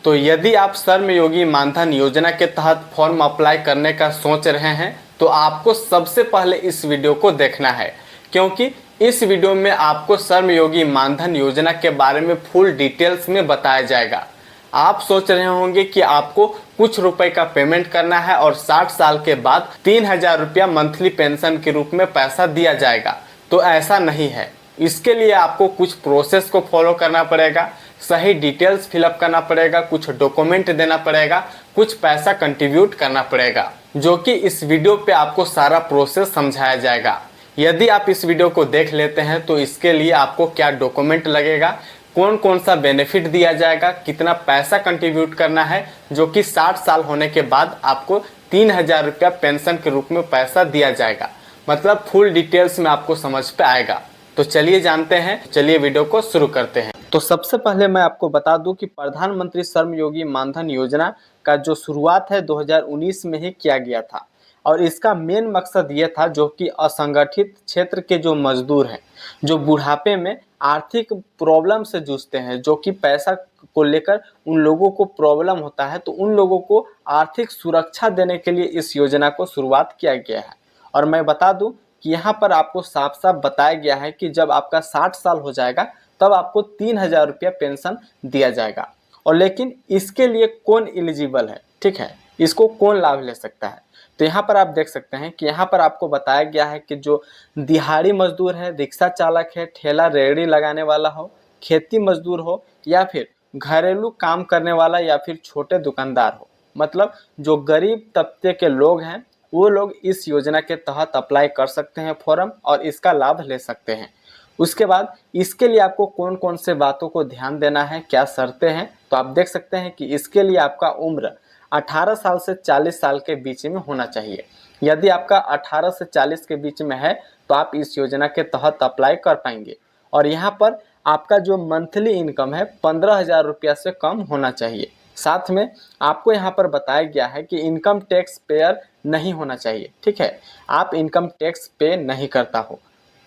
तो यदि आप श्रमयोगी मानधन योजना के तहत फॉर्म अप्लाई करने का सोच रहे हैं तो आपको सबसे पहले इस वीडियो को देखना है, क्योंकि इस वीडियो में आपको श्रमयोगी मानधन योजना के बारे में फुल डिटेल्स में बताया जाएगा। आप सोच रहे होंगे कि आपको कुछ रुपए का पेमेंट करना है और 60 साल के बाद 3000 रुपया मंथली पेंशन के रूप में पैसा दिया जाएगा, तो ऐसा नहीं है। इसके लिए आपको कुछ प्रोसेस को फॉलो करना पड़ेगा, सही डिटेल्स फिलअप करना पड़ेगा, कुछ डॉक्यूमेंट देना पड़ेगा, कुछ पैसा कंट्रीब्यूट करना पड़ेगा, जो कि इस वीडियो पे आपको सारा प्रोसेस समझाया जाएगा। यदि आप इस वीडियो को देख लेते हैं तो इसके लिए आपको क्या डॉक्यूमेंट लगेगा, कौन कौन सा बेनिफिट दिया जाएगा, कितना पैसा कंट्रीब्यूट करना है, जो कि 60 साल होने के बाद आपको 3000 रुपया पेंशन के रूप में पैसा दिया जाएगा। मतलब फुल डिटेल्स में आपको समझ पे आएगा। तो चलिए जानते हैं, चलिए वीडियो को शुरू करते हैं। तो सबसे पहले मैं आपको बता दूं कि प्रधानमंत्री श्रमयोगी मानधन योजना का जो शुरुआत है 2019 में ही किया गया था, और इसका मेन मकसद ये था जो कि असंगठित क्षेत्र के जो मजदूर हैं, जो बुढ़ापे में आर्थिक प्रॉब्लम से जूझते हैं, जो कि पैसा को लेकर उन लोगों को प्रॉब्लम होता है, तो उन लोगों को आर्थिक सुरक्षा देने के लिए इस योजना को शुरुआत किया गया है। और मैं बता दूं कि यहाँ पर आपको साफ साफ बताया गया है कि जब आपका 60 साल हो जाएगा तब आपको 3000 रुपया पेंशन दिया जाएगा। और लेकिन इसके लिए कौन एलिजिबल है, ठीक है, इसको कौन लाभ ले सकता है। तो यहाँ पर आप देख सकते हैं कि यहाँ पर आपको बताया गया है कि जो दिहाड़ी मजदूर है, रिक्शा चालक है, ठेला रेहड़ी लगाने वाला हो, खेती मजदूर हो, या फिर घरेलू काम करने वाला, या फिर छोटे दुकानदार हो, मतलब जो गरीब तबके के लोग हैं वो लोग इस योजना के तहत अप्लाई कर सकते हैं फॉर्म, और इसका लाभ ले सकते हैं। उसके बाद इसके लिए आपको कौन कौन से बातों को ध्यान देना है, क्या शर्तें हैं, तो आप देख सकते हैं कि इसके लिए आपका उम्र 18 साल से 40 साल के बीच में होना चाहिए। यदि आपका 18 से 40 के बीच में है तो आप इस योजना के तहत अप्लाई कर पाएंगे। और यहाँ पर आपका जो मंथली इनकम है 15,000 रुपया से कम होना चाहिए। साथ में आपको यहाँ पर बताया गया है कि इनकम टैक्स पेयर नहीं होना चाहिए, ठीक है, आप इनकम टैक्स पे नहीं करता हो।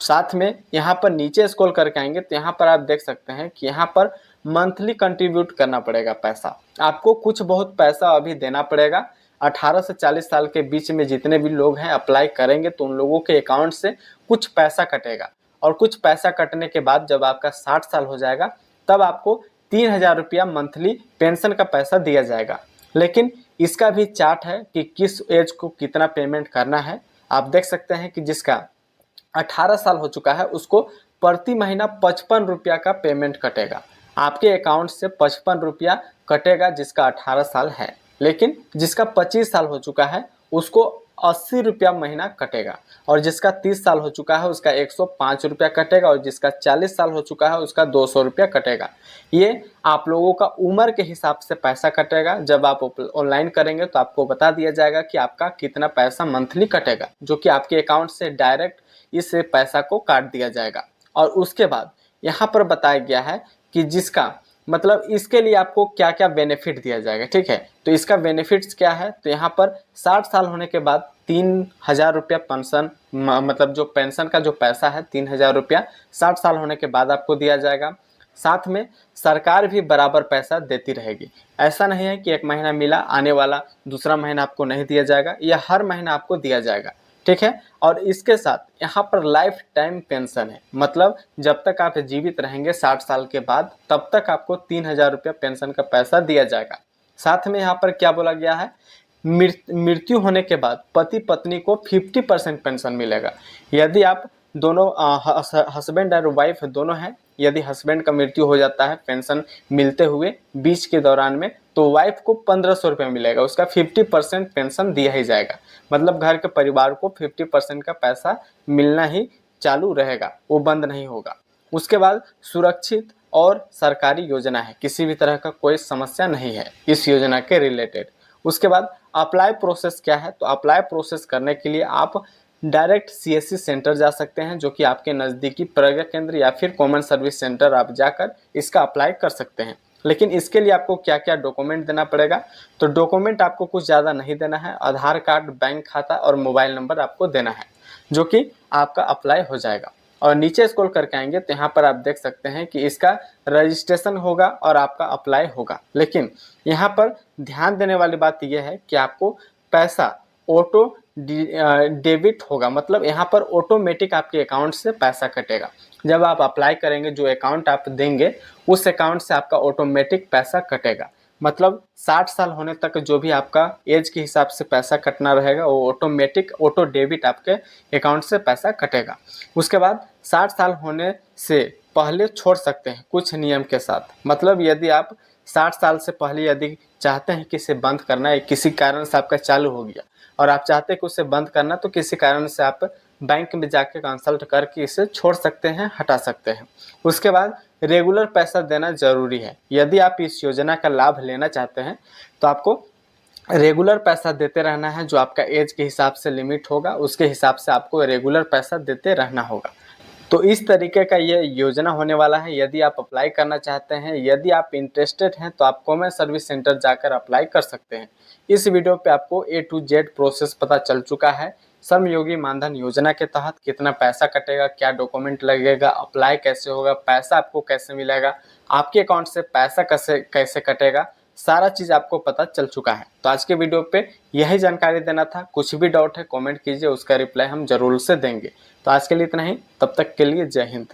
साथ में यहाँ पर नीचे स्क्रॉल करके आएंगे तो यहाँ पर आप देख सकते हैं कि यहाँ पर मंथली कंट्रीब्यूट करना पड़ेगा पैसा, आपको कुछ बहुत पैसा अभी देना पड़ेगा। 18 से 40 साल के बीच में जितने भी लोग हैं अप्लाई करेंगे तो उन लोगों के अकाउंट से कुछ पैसा कटेगा, और कुछ पैसा कटने के बाद जब आपका 60 साल हो जाएगा तब आपको 3000 रुपया मंथली पेंशन का पैसा दिया जाएगा। लेकिन इसका भी चार्ट है कि किस एज को कितना पेमेंट करना है। आप देख सकते हैं कि जिसका 18 साल हो चुका है उसको प्रति महीना 55 रुपया का पेमेंट कटेगा, आपके अकाउंट से 55 रुपया कटेगा जिसका 18 साल है। लेकिन जिसका 25 साल हो चुका है उसको 80 रुपया महीना कटेगा, और जिसका 30 साल हो चुका है उसका 105 रुपया कटेगा, और जिसका 40 साल हो चुका है उसका 200 रुपया कटेगा। ये आप लोगों का उम्र के हिसाब से पैसा कटेगा। जब आप ऑनलाइन करेंगे तो आपको बता दिया जाएगा कि आपका कितना पैसा मंथली कटेगा, जो कि आपके अकाउंट से डायरेक्ट इस पैसा को काट दिया जाएगा। और उसके बाद यहाँ पर बताया गया है कि जिसका मतलब इसके लिए आपको क्या क्या बेनिफिट दिया जाएगा, ठीक है। तो इसका बेनिफिट्स क्या है, तो यहाँ पर 60 साल होने के बाद 3000 रुपया पेंशन, मतलब जो पेंशन का जो पैसा है 3000 रुपया 60 साल होने के बाद आपको दिया जाएगा। साथ में सरकार भी बराबर पैसा देती रहेगी, ऐसा नहीं है कि एक महीना मिला आने वाला दूसरा महीना आपको नहीं दिया जाएगा, यह हर महीना आपको दिया जाएगा, ठीक है। और इसके साथ यहाँ पर लाइफ टाइम पेंशन है, मतलब जब तक आप जीवित रहेंगे 60 साल के बाद तब तक आपको 3000 रुपया पेंशन का पैसा दिया जाएगा। साथ में यहाँ पर क्या बोला गया है, मृत्यु होने के बाद पति पत्नी को 50% पेंशन मिलेगा। यदि आप दोनों हस्बैंड और वाइफ दोनों हैं, यदि हस्बैंड का मृत्यु हो जाता है पेंशन मिलते हुए बीच के दौरान में, तो वाइफ को 1500 रुपये मिलेगा, उसका 50% पेंशन दिया ही जाएगा। मतलब घर के परिवार को 50% का पैसा मिलना ही चालू रहेगा, वो बंद नहीं होगा। उसके बाद सुरक्षित और सरकारी योजना है, किसी भी तरह का कोई समस्या नहीं है इस योजना के रिलेटेड। उसके बाद अप्लाई प्रोसेस क्या है, तो अप्लाई प्रोसेस करने के लिए आप डायरेक्ट CSC सेंटर जा सकते हैं, जो कि आपके नज़दीकी प्रज्ञा केंद्र या फिर कॉमन सर्विस सेंटर आप जाकर इसका अप्लाई कर सकते हैं। लेकिन इसके लिए आपको क्या क्या डॉक्यूमेंट देना पड़ेगा, तो डॉक्यूमेंट आपको कुछ ज़्यादा नहीं देना है, आधार कार्ड, बैंक खाता और मोबाइल नंबर आपको देना है, जो कि आपका अप्लाई हो जाएगा। और नीचे स्क्रॉल करके आएंगे तो यहाँ पर आप देख सकते हैं कि इसका रजिस्ट्रेशन होगा और आपका अप्लाई होगा। लेकिन यहाँ पर ध्यान देने वाली बात यह है कि आपको पैसा ऑटो डेबिट होगा, मतलब यहाँ पर ऑटोमेटिक आपके अकाउंट से पैसा कटेगा। जब आप अप्लाई करेंगे जो अकाउंट आप देंगे उस अकाउंट से आपका ऑटोमेटिक पैसा कटेगा। मतलब 60 साल होने तक जो भी आपका एज के हिसाब से पैसा कटना रहेगा वो ऑटोमेटिक ऑटो डेबिट आपके अकाउंट से पैसा कटेगा। उसके बाद 60 साल होने से पहले छोड़ सकते हैं कुछ नियम के साथ। मतलब यदि आप 60 साल से पहले यदि चाहते हैं कि इसे बंद करना है, किसी कारण से आपका चालू हो गया और आप चाहते हैं कि उसे बंद करना, तो किसी कारण से आप बैंक में जाके कंसल्ट करके इसे छोड़ सकते हैं, हटा सकते हैं। उसके बाद रेगुलर पैसा देना जरूरी है। यदि आप इस योजना का लाभ लेना चाहते हैं तो आपको रेगुलर पैसा देते रहना है। जो आपका एज के हिसाब से लिमिट होगा उसके हिसाब से आपको रेगुलर पैसा देते रहना होगा। तो इस तरीके का ये योजना होने वाला है। यदि आप अप्लाई करना चाहते हैं, यदि आप इंटरेस्टेड हैं तो आप कॉमन सर्विस सेंटर जाकर अप्लाई कर सकते हैं। इस वीडियो पे आपको A to Z प्रोसेस पता चल चुका है। श्रमयोगी मानधन योजना के तहत कितना पैसा कटेगा, क्या डॉक्यूमेंट लगेगा, अप्लाई कैसे होगा, पैसा आपको कैसे मिलेगा, आपके अकाउंट से पैसा कैसे कैसे कटेगा, सारा चीज़ आपको पता चल चुका है। तो आज के वीडियो पे यही जानकारी देना था। कुछ भी डाउट है कमेंट कीजिए, उसका रिप्लाई हम जरूर से देंगे। तो आज के लिए इतना ही, तब तक के लिए जय हिंद।